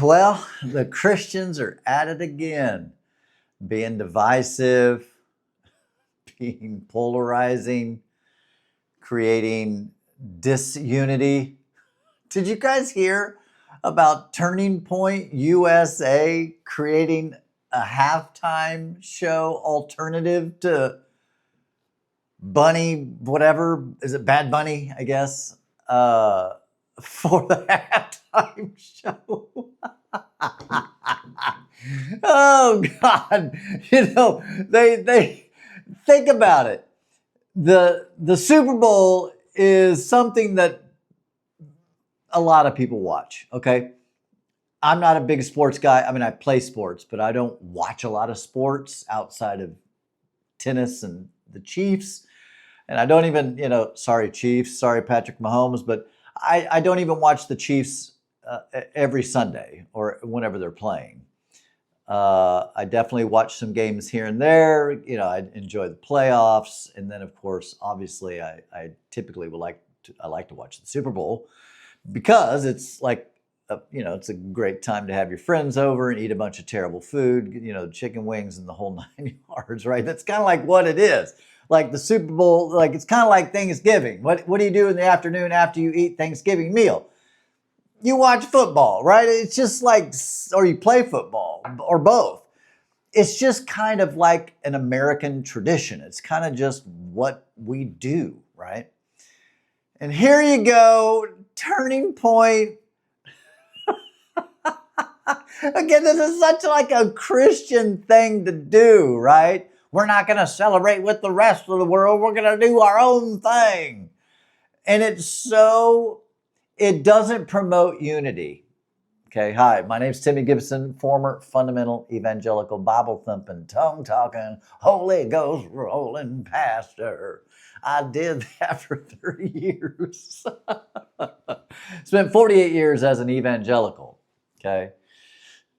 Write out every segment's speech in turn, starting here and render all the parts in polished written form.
Well, the Christians are at it again, being divisive, being polarizing, creating disunity. Did you guys hear about Turning Point USA creating a halftime show alternative to Bunny, whatever? Is it Bad Bunny, I guess? For the halftime show. Oh God. They think about it. The Super Bowl is something that a lot of people watch, okay? I'm not a big sports guy. I mean, I play sports, but I don't watch a lot of sports outside of tennis and the Chiefs. And I don't even, sorry, Chiefs, sorry, Patrick Mahomes, but I don't even watch the Chiefs every Sunday or whenever they're playing. I definitely watch some games here and there. I enjoy the playoffs. And then, of course, obviously, I typically I like to watch the Super Bowl because it's like, it's a great time to have your friends over and eat a bunch of terrible food, chicken wings and the whole 9 yards, right? That's kind of like what it is. Like the Super Bowl, like it's kind of like Thanksgiving. What do you do in the afternoon after you eat Thanksgiving meal? You watch football, right? It's just like, or you play football, or both. It's just kind of like an American tradition. It's kind of just what we do, right? And here you go, Turning Point. Again, this is such like a Christian thing to do, right? We're not going to celebrate with the rest of the world. We're going to do our own thing. And it doesn't promote unity. Okay, hi, my name's Timmy Gibson, former fundamental evangelical Bible thumping, tongue talking, Holy Ghost rolling pastor. I did that for 30 years. Spent 48 years as an evangelical. Okay.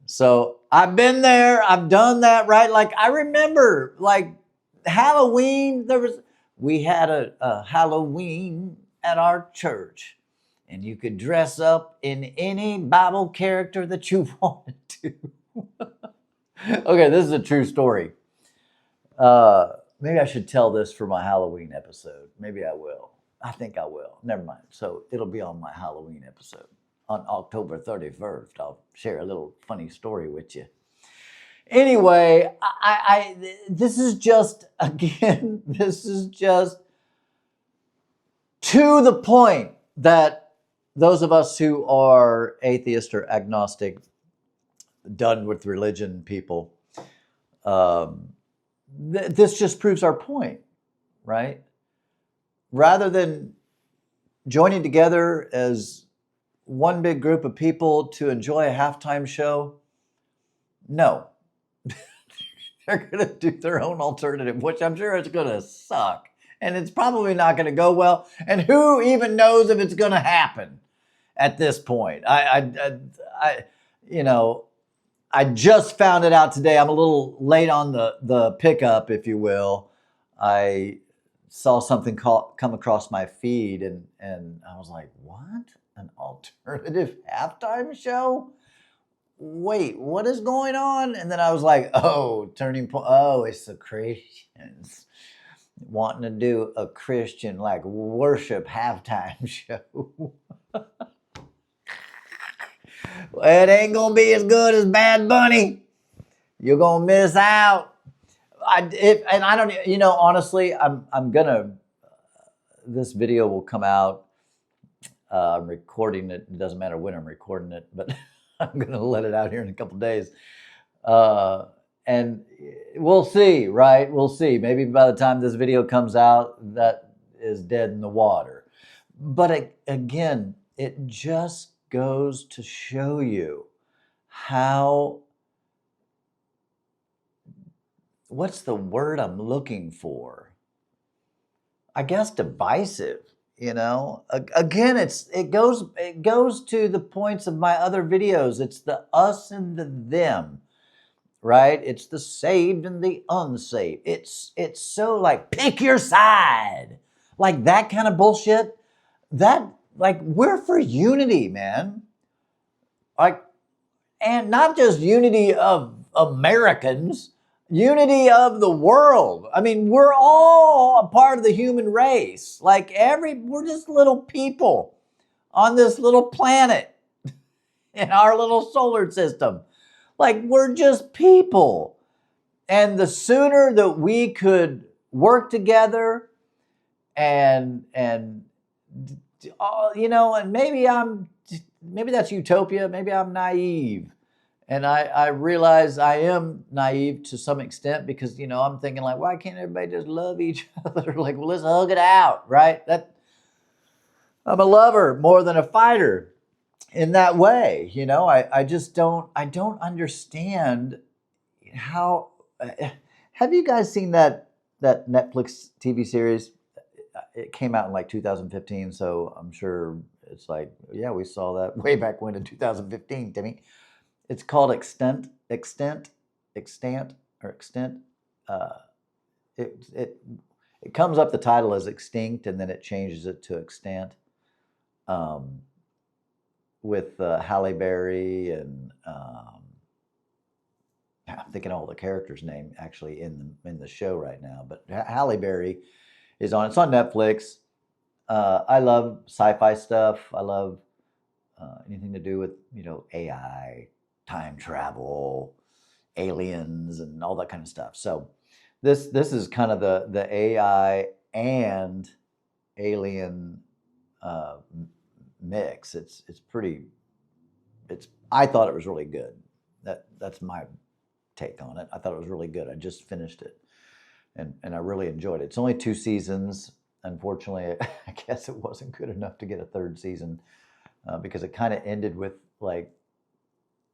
So I've been there, I've done that, right? Like I remember like Halloween, we had a Halloween at our church and you could dress up in any Bible character that you wanted to. Okay, this is a true story. Maybe I should tell this for my Halloween episode. Maybe I will. I think I will. Never mind. So it'll be on my Halloween episode. On October 31st, I'll share a little funny story with you. Anyway, this is just, again, this is just to the point that those of us who are atheist or agnostic, done with religion people, this just proves our point, right? Rather than joining together as one big group of people to enjoy a halftime show, no. They're going to do their own alternative, which I'm sure is going to suck. And it's probably not going to go well. And who even knows if it's going to happen at this point? I just found it out today. I'm a little late on the pickup, if you will. I saw something come across my feed and I was like, what? An alternative halftime show? Wait, what is going on? And then I was like, oh, Turning Point. Oh, it's the Christians wanting to do a Christian like worship halftime show. It ain't gonna be as good as Bad Bunny. You're gonna miss out. Honestly, I'm gonna. This video will come out. I'm recording it. It doesn't matter when I'm recording it, but I'm going to let it out here in a couple days. And we'll see, right? We'll see. Maybe by the time this video comes out, that is dead in the water. But again, it just goes to show you how, what's the word I'm looking for? I guess divisive. Again, it goes to the points of my other videos. It's the us and the them, right? It's the saved and the unsaved. It's so like pick your side, like that kind of bullshit. That like we're for unity, man. Like and not just unity of Americans, unity of the world. I mean, we're all a part of the human race. Like we're just little people on this little planet in our little solar system. Like, we're just people. And the sooner that we could work together and you know, and maybe that's utopia, maybe I'm naive. And I realize I am naive to some extent because, you know, I'm thinking like, why can't everybody just love each other? Like, well, let's hug it out, right? I'm a lover more than a fighter in that way. You know, I just don't understand how. Have you guys seen that Netflix TV series? It came out in like 2015, so I'm sure it's like, yeah, we saw that way back when in 2015, Timmy. It's called Extent. Uh, it comes up, the title as Extinct, and then it changes it to Extant. With Halle Berry and I'm thinking all the characters' name actually in the show right now. But Halle Berry is on. It's on Netflix. I love sci-fi stuff. I love anything to do with, you know, AI, time travel, aliens, and all that kind of stuff. So this is kind of the AI and alien mix. It's I thought it was really good. That's my take on it. I thought it was really good. I just finished it, and I really enjoyed it. It's only 2 seasons. Unfortunately, I guess it wasn't good enough to get a 3rd season because it kind of ended with like,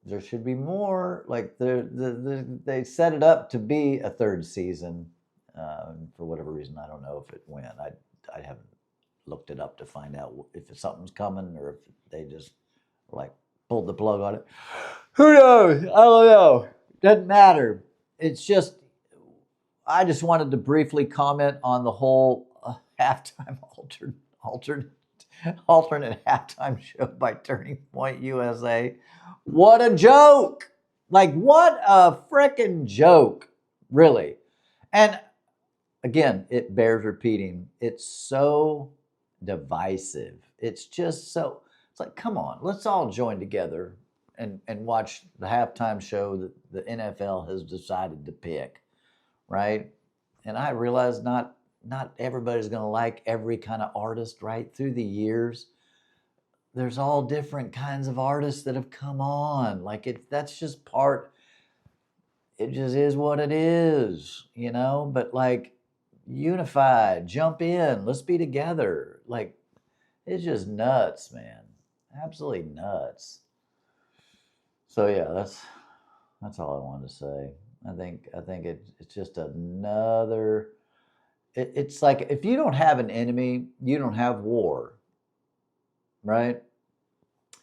there should be more. Like they set it up to be a 3rd season. For whatever reason, I don't know if it went. I haven't looked it up to find out if something's coming or if they just like pulled the plug on it. Who knows? I don't know. Doesn't matter. It's just, I just wanted to briefly comment on the whole halftime alternate halftime show by Turning Point USA. What a joke! Like, what a freaking joke, really. And again, it bears repeating. It's so divisive. It's just so, it's like, come on, let's all join together and watch the halftime show that the NFL has decided to pick, right? And I realize not everybody's going to like every kind of artist, right? Through the years, there's all different kinds of artists that have come on. Like, that's just part, it just is what it is, you know? But like, unify, jump in, let's be together. Like, it's just nuts, man. Absolutely nuts. So yeah, that's all I wanted to say. I think it's just another. It's like, if you don't have an enemy, you don't have war, right?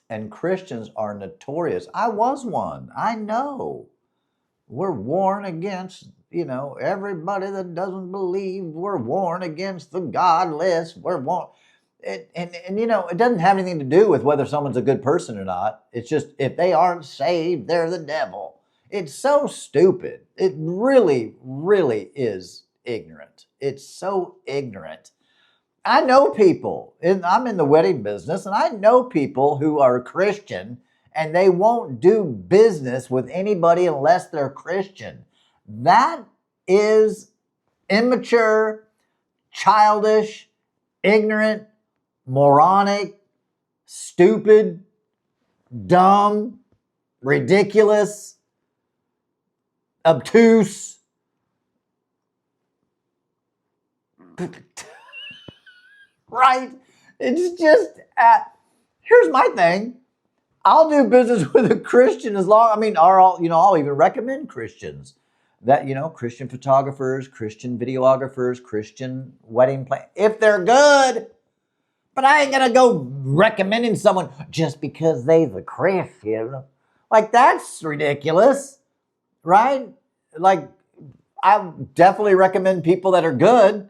And Christians are notorious. I was one. I know. We're warned against, you know, everybody that doesn't believe. We're warned against the godless. We're warned. And you know, it doesn't have anything to do with whether someone's a good person or not. It's just, if they aren't saved, they're the devil. It's so stupid. It really, really is ignorant. It's so ignorant. I know people, and I'm in the wedding business, and I know people who are Christian and they won't do business with anybody unless they're Christian. That is immature, childish, ignorant, moronic, stupid, dumb, ridiculous, obtuse. Right? It's just, here's my thing. I'll do business with a Christian as long, I mean, I'll even recommend Christians. That, you know, Christian photographers, Christian videographers, Christian wedding plan, if they're good. But I ain't gonna go recommending someone just because they're the Christian. Like, that's ridiculous, right? Like, I definitely recommend people that are good,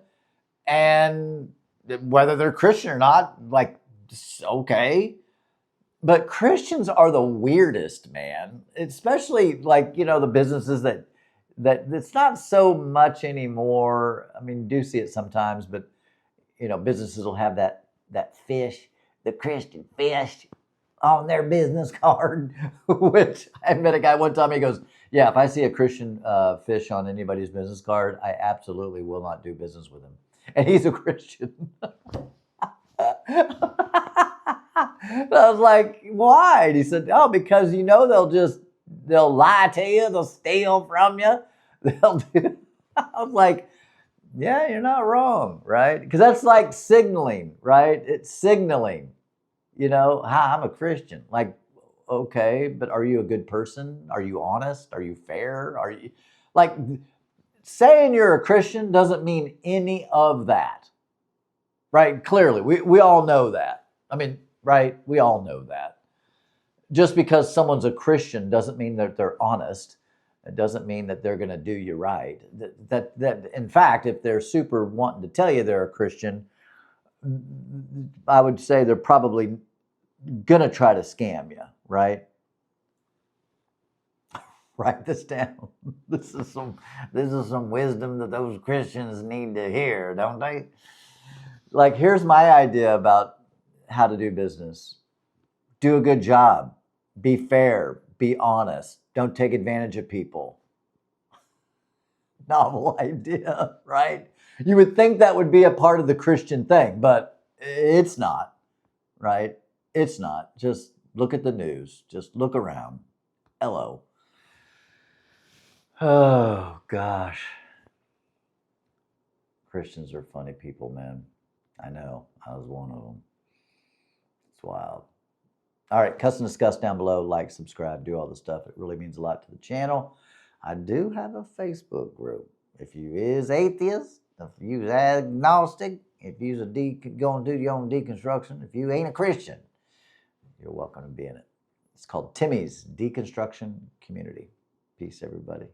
and whether they're Christian or not, like, okay. But Christians are the weirdest, man. Especially like, the businesses that it's not so much anymore. I mean, you do see it sometimes, but businesses will have that fish, the Christian fish, on their business card. Which I met a guy one time. He goes, "Yeah, if I see a Christian fish on anybody's business card, I absolutely will not do business with him." And he's a Christian. I was like, "Why?" And he said, "Oh, because they'll lie to you, they'll steal from you, they'll do." I was like, "Yeah, you're not wrong, right?" Because that's like signaling, right? It's signaling, "Hi, I'm a Christian." Like, okay, but are you a good person? Are you honest? Are you fair? Are you like saying you're a Christian doesn't mean any of that, right? Clearly, we all know that. I mean, right? We all know that. Just because someone's a Christian doesn't mean that they're honest. It doesn't mean that they're going to do you right. That in fact, if they're super wanting to tell you they're a Christian, I would say they're probably going to try to scam you, right? Write this down. This is some wisdom that those Christians need to hear, don't they? Like, here's my idea about how to do business. Do a good job. Be fair. Be honest. Don't take advantage of people. Novel idea, right? You would think that would be a part of the Christian thing, but it's not, right? It's not. Just look at the news. Just look around. Hello. Oh, gosh. Christians are funny people, man. I know. I was one of them. It's wild. All right, cuss and discuss down below. Like, subscribe, do all the stuff. It really means a lot to the channel. I do have a Facebook group. If you is atheist, if you is agnostic, if you's going to do your own deconstruction, if you ain't a Christian, you're welcome to be in it. It's called Timmy's Deconstruction Community. Peace, everybody.